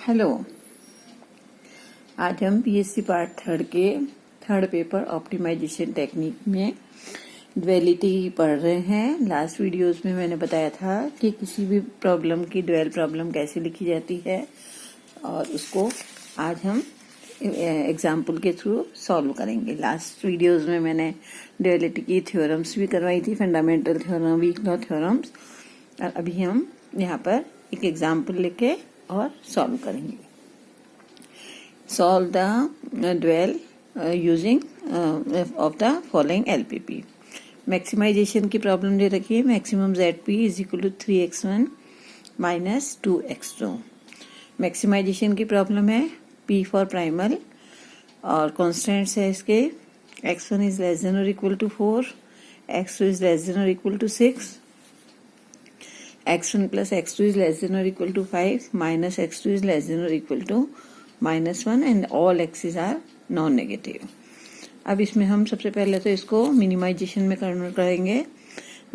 Hello. आज हम BSc part third के थर्ड पेपर ऑप्टिमाइजेशन टेक्निक में ड्युअलिटी पढ़ रहे हैं। लास्ट वीडियोस में मैंने बताया था कि किसी भी प्रॉब्लम की ड्युअल प्रॉब्लम कैसे लिखी जाती है और उसको आज हम एग्जाम्पल के थ्रू सॉल्व करेंगे। लास्ट वीडियोस में मैंने ड्युअलिटी की थ्योरम्स भी करवाई थी, fundamental theorem, weak law theorems, और अभी हम यहाँ पर एक एग्जाम्पल लेके और सॉल्व करेंगे। Solve the dual using of the following LPP. Maximisation की प्रॉब्लम दे रखी है। Maximum Z P is equal to 3x1 minus 2x2। Maximisation की प्रॉब्लम है पी फॉर प्राइमल और कॉन्स्टेंट्स है इसके x1 इज लेस देन और equal to 4, x2 is less than और equal to 6, x1 plus x2 is less than or equal to 5, minus x2 is less than or equal to -1 and all x's are non-negative। अब इसमें हम सबसे पहले तो इसको minimisation में convert करेंगे।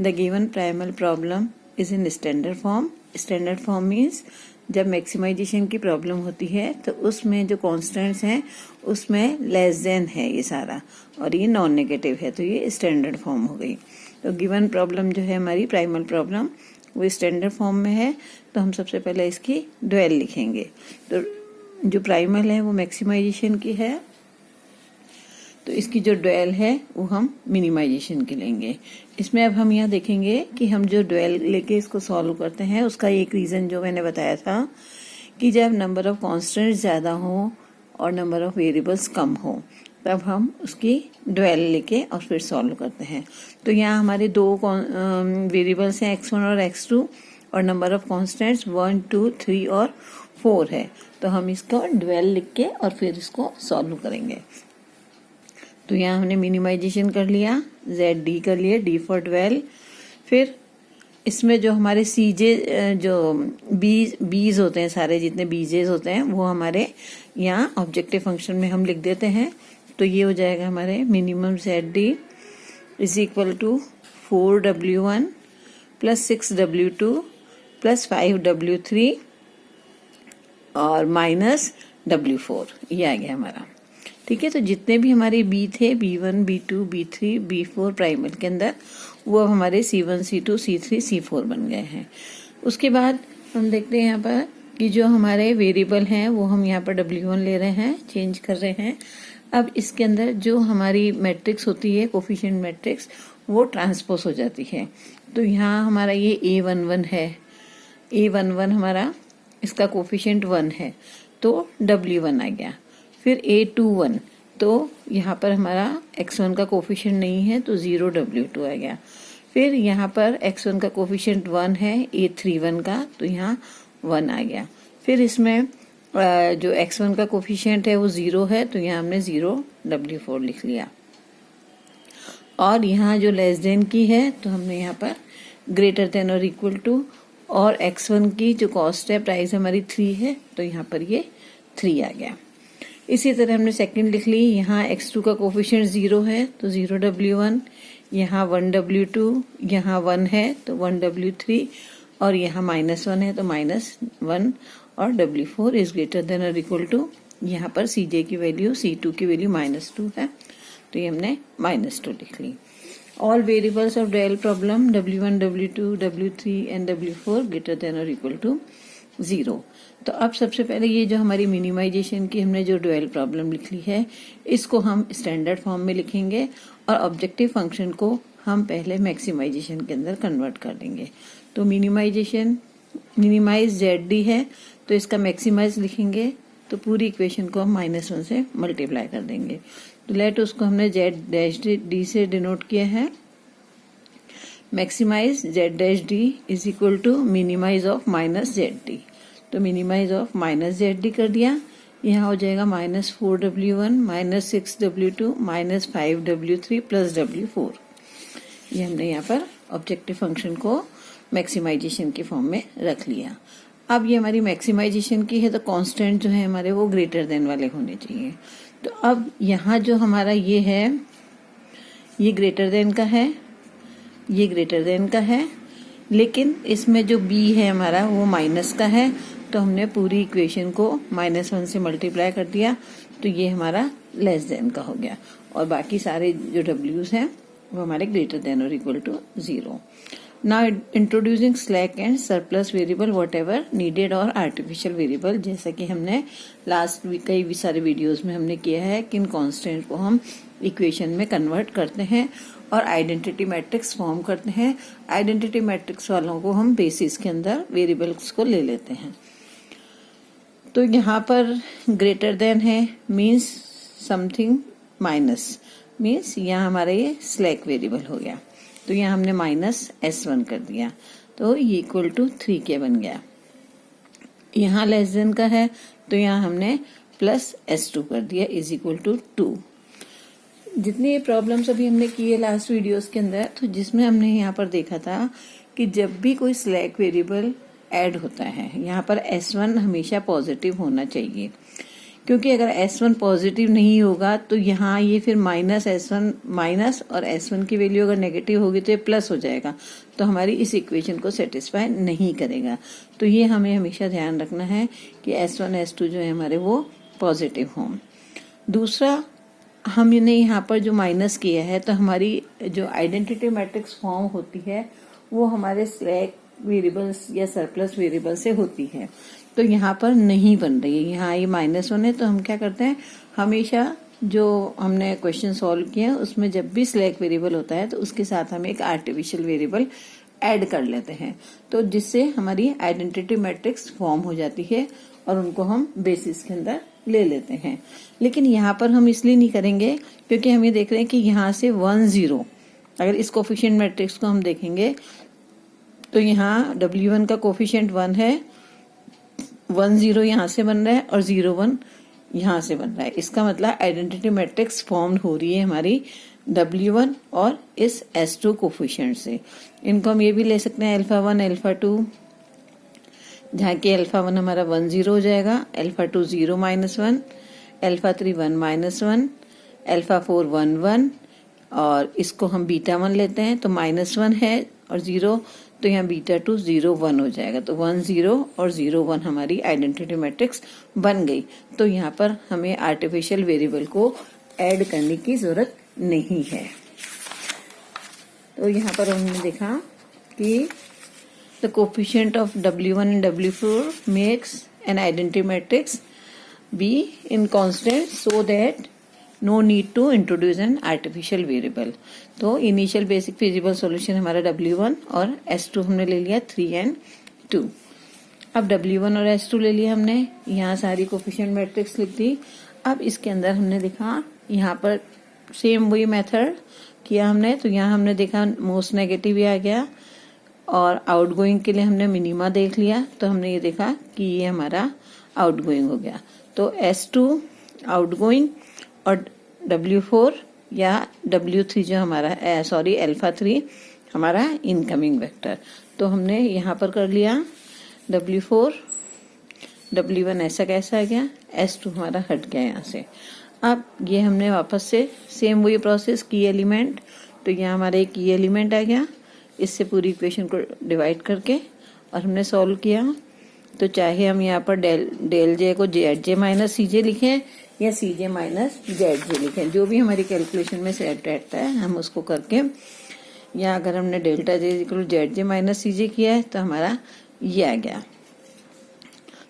The given primal problem is in standard form. Standard form means जब मैक्सिमाइजेशन की प्रॉब्लम होती है तो उसमें जो कॉन्स्टेंट्स हैं उसमें लेस देन है ये सारा और ये नॉन नेगेटिव है, तो ये स्टैंडर्ड फॉर्म हो गई। तो गिवन प्रॉब्लम जो है हमारी प्राइमल प्रॉब्लम वो स्टैंडर्ड फॉर्म में है, तो हम सबसे पहले इसकी ड्यूल लिखेंगे। तो जो प्राइमल है वो मैक्सिमाइजेशन की है, तो इसकी जो ड्यूल है वो हम मिनिमाइजेशन की लेंगे। इसमें अब हम यहाँ देखेंगे कि हम जो ड्यूल लेके इसको सॉल्व करते हैं उसका एक रीजन जो मैंने बताया था कि जब नंबर ऑफ कॉन्स्टेंट्स ज्यादा हो और नंबर ऑफ वेरिएबल्स कम हो तब हम उसकी ड्यूल लेके और फिर सॉल्व करते हैं। तो यहाँ हमारे दो वेरिएबल्स हैं x1 और x2 और नंबर ऑफ कॉन्स्टेंट्स 1, 2, 3 और 4 है, तो हम इसको ड्यूल लिख के और फिर इसको सॉल्व करेंगे। तो यहाँ हमने मिनिमाइजेशन कर लिया, ZD कर लिया, D फॉर ड्यूल। फिर इसमें जो हमारे सीजे जो बीज होते हैं, सारे जितने बीजेस होते हैं वो हमारे यहाँ ऑब्जेक्टिव फंक्शन में हम लिख देते हैं। तो ये हो जाएगा हमारे minimum ZD is equal to 4W1 plus 6W2 plus 5W3 और माइनस W4, ये आ गया हमारा। ठीक है, तो जितने भी हमारे बी थे B1, B2, B3, B4 primal के अंदर वो अब हमारे C1, C2, C3, C4 बन गए हैं। उसके बाद हम देखते हैं यहाँ पर कि जो हमारे वेरिएबल हैं वो हम यहाँ पर W1 ले रहे हैं, चेंज कर रहे हैं। अब इसके अंदर जो हमारी मैट्रिक्स होती है, कोफिशिएंट मैट्रिक्स, वो ट्रांसपोज हो जाती है। तो यहाँ हमारा ये A11 है, A11 हमारा इसका कोफिशिएंट 1 है तो W1 आ गया। फिर A21, तो यहाँ पर हमारा x1 का कोफिशिएंट नहीं है तो 0 W2 आ गया। फिर यहाँ पर x1 का कोफिशिएंट 1 है, A31 का, तो यहाँ 1 आ गया। फिर इसमें जो x1 का कोफिशिएंट है वो 0 है तो यहाँ हमने 0 W4 लिख लिया। और यहाँ जो लेस देन की है तो हमने यहाँ पर ग्रेटर देन और इक्वल टू, और x1 की जो कॉस्ट है, प्राइस हमारी 3 है तो यहाँ पर ये 3 आ गया। इसी तरह हमने सेकंड लिख ली। यहाँ x2 का कोफिशिएंट 0 है तो 0 W1, यहाँ 1 W2, यहाँ 1 है तो 1 W3 और यहाँ -1 है तो -1 और W4 इज ग्रेटर देन और इक्वल टू, यहाँ पर CJ की वैल्यू, C2 की वैल्यू -2 है तो ये हमने -2 लिख ली। All variables of dual problem W1, W2, W3 and W4 greater than और इक्वल टू 0। तो अब सबसे पहले ये जो हमारी मिनिमाइजेशन की हमने जो ड्यूल प्रॉब्लम लिख ली है इसको हम स्टैंडर्ड फॉर्म में लिखेंगे और ऑब्जेक्टिव फंक्शन को हम पहले मैक्सिमाइजेशन के अंदर कन्वर्ट कर देंगे। तो मिनिमाइज ZD है तो इसका मैक्सिमाइज लिखेंगे, तो पूरी इक्वेशन को हम -1 से मल्टीप्लाई कर देंगे। तो लेट उसको हमने Z' से डिनोट किया है। Maximise Z' is equal to minimise of -ZD, तो मिनिमाइज ऑफ -ZD कर दिया। यहाँ हो जाएगा -4W1 minus 6W2 minus 5W3 plus W4। ये हमने यहाँ पर ऑब्जेक्टिव फंक्शन को मैक्सिमाइजेशन की फॉर्म में रख लिया। अब ये हमारी मैक्सिमाइजेशन की है तो कांस्टेंट जो है हमारे वो ग्रेटर देन वाले होने चाहिए। तो अब यहाँ जो हमारा ये है ये ग्रेटर देन का है, ये ग्रेटर देन का है, लेकिन इसमें जो b है हमारा वो माइनस का है तो हमने पूरी इक्वेशन को -1 से मल्टीप्लाई कर दिया, तो ये हमारा लेस देन का हो गया, और बाकी सारे जो डब्ल्यूज हैं वो हमारे ग्रेटर देन और equal to 0। Now introducing slack and surplus variable what ever needed और आर्टिफिशियल वेरिएबल, जैसा कि हमने लास्ट कई सारे वीडियोज में हमने किया है कि इन कॉन्स्टेंट को हम इक्वेशन में कन्वर्ट करते हैं और आइडेंटिटी मैट्रिक्स फॉर्म करते हैं। आइडेंटिटी मैट्रिक्स वालों को हम बेसिस के अंदर वेरिएबल्स को ले लेते हैं। तो यहाँ पर ग्रेटर देन है मीन्स समथिंग, माइनस मीन्स यहाँ हमारा ये स्लैक वेरिएबल हो गया, तो यहाँ हमने -S1 कर दिया, तो ये इक्वल टू 3 के बन गया। यहाँ लेस देन का है तो यहाँ हमने +S2 कर दिया इज इक्वल टू 2। जितनी ये प्रॉब्लम्स अभी हमने की है लास्ट वीडियोस के अंदर, तो जिसमें हमने यहाँ पर देखा था कि जब भी कोई स्लैक वेरिएबल ऐड होता है, यहाँ पर S1 हमेशा पॉजिटिव होना चाहिए, क्योंकि अगर S1 पॉजिटिव नहीं होगा तो यहाँ ये फिर -S1 माइनस और S1 की वैल्यू अगर नेगेटिव होगी तो ये प्लस हो जाएगा, तो हमारी इस इक्वेशन को सेटिस्फाई नहीं करेगा। तो ये हमें हमेशा ध्यान रखना है कि S1 S2 जो है हमारे वो पॉजिटिव हों। दूसरा, हमने यहाँ पर जो माइनस किया है, तो हमारी जो आइडेंटिटी मैट्रिक्स फॉर्म होती है वो हमारे स्लैक वेरिएबल्स या सरप्लस वेरिएबल से होती है, तो यहाँ पर नहीं बन रही है। यहाँ ये -1 है, तो हम क्या करते हैं, हमेशा जो हमने क्वेश्चन सॉल्व किया उसमें जब भी स्लैक वेरिएबल होता है तो उसके साथ हम एक आर्टिफिशियल वेरिएबल ऐड कर लेते हैं, तो जिससे हमारी आइडेंटिटी मैट्रिक्स फॉर्म हो जाती है और उनको हम बेसिस के अंदर ले लेते हैं। लेकिन यहाँ पर हम इसलिए नहीं करेंगे क्योंकि हम ये देख रहे हैं कि यहाँ से 1 0, अगर इस कोफिशिएंट मैट्रिक्स को हम देखेंगे तो यहाँ W1 का कोफिशिएंट 1 है, 1 0 यहाँ से बन रहा है और 0 1 यहाँ से बन रहा है। इसका मतलब आइडेंटिटी मैट्रिक्स फॉर्म हो रही है हमारी W1 और इस S2 कोफिशिएंट से। इनको हम ये भी ले सकते हैं α1 α2, जहाँ की α1 हमारा 1 0 हो जाएगा, α2 0 -1, α3 1 -1, α4 1 1, और इसको हम β1 लेते हैं तो -1 है और 0, तो यहाँ β2 0 1 हो जाएगा, तो 1 0 और 0 1 हमारी आइडेंटिटी मैट्रिक्स बन गई। तो यहाँ पर हमें आर्टिफिशियल वेरिएबल को ऐड करने की जरूरत नहीं है। तो यहाँ पर हमने देखा कि the coefficient of W1 and W4 makes an identity matrix be in constant so that no need to introduce an artificial variable। तो इनिशियल बेसिक फिजिबल सॉल्यूशन हमारा W1 और S2 हमने ले लिया 3 and 2। अब W1 और S2 ले लिया हमने, यहाँ सारी कोफिशिएंट मैट्रिक्स लिख दी। अब इसके अंदर हमने देखा, यहाँ पर सेम वही मेथड किया हमने, तो यहाँ हमने देखा मोस्ट नेगेटिव आ गया और आउटगोइंग के लिए हमने मिनिमा देख लिया, तो हमने ये देखा कि ये हमारा आउटगोइंग हो गया। तो S2 आउटगोइंग और W4 या W3 जो हमारा α3 हमारा इनकमिंग वेक्टर। तो हमने यहाँ पर कर लिया W4, W1 ऐसा कैसा आ गया, S2 हमारा हट गया यहाँ से। अब ये हमने वापस से सेम वही प्रोसेस, की एलिमेंट, तो यहाँ हमारा एक की एलिमेंट आ गया, इससे पूरी इक्वेशन को डिवाइड करके और हमने सॉल्व किया। तो चाहे हम यहाँ पर डेल जे को ZJ माइनस CJ लिखें या CJ माइनस ZJ लिखें, जो भी हमारी कैलकुलेशन में सेट रहता है हम उसको करके, या अगर हमने delta J equal ZJ minus CJ किया है तो हमारा ये आ गया।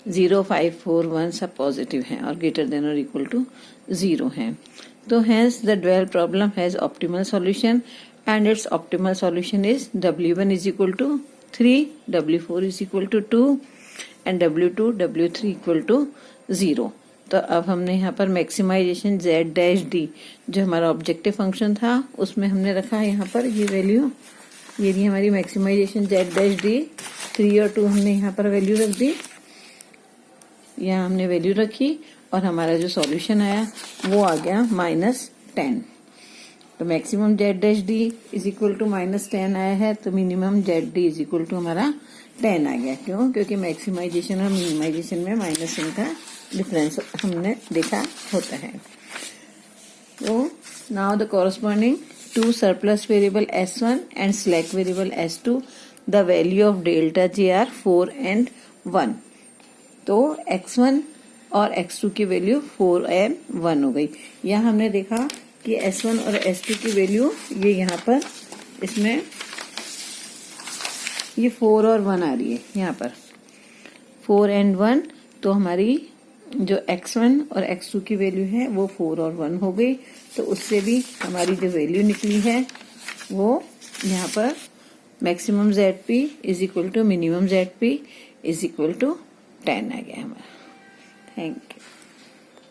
0 5 4 1 सब पॉजिटिव हैं और ग्रेटर देन और इक्वल टू 0 हैं। तो hence the dual problem has optimal solution and its optimal solution is W1 is equal to 3, W4 is equal to 2 and W2 W3 equal to 0। तो अब हमने यहाँ पर मैक्सिमाइजेशन Z' जो हमारा ऑब्जेक्टिव फंक्शन था उसमें हमने रखा है यहाँ पर ये वैल्यू, ये भी हमारी मैक्सिमाइजेशन Z' 3 और 2 हमने यहाँ पर वैल्यू रख दी, यहाँ हमने वैल्यू रखी और हमारा जो सॉल्यूशन आया वो आ गया -10। तो maximum Z' is equal to -10 आया है, तो minimum Z' is equal to हमारा 10 आ गया। क्यों? क्योंकि मैक्सिमाइजेशन और मिनिमाइजेशन में -10 का डिफरेंस हमने देखा होता है। तो now the corresponding to surplus variable S1 and slack variable S2, the value of delta J are 4 and 1। तो x1 और x2 की वैल्यू 4 और 1 हो गई। यहाँ हमने देखा कि s1 और s2 की वैल्यू ये यहाँ पर इसमें ये 4 और 1 आ रही है, यहाँ पर 4 और 1, तो हमारी जो x1 और x2 की वैल्यू है वो 4 और 1 हो गई। तो उससे भी हमारी जो वैल्यू निकली है वो यहाँ पर maximum ZP is equal to minimum ZP is equal to 10 आ गया हमारा। Thank you.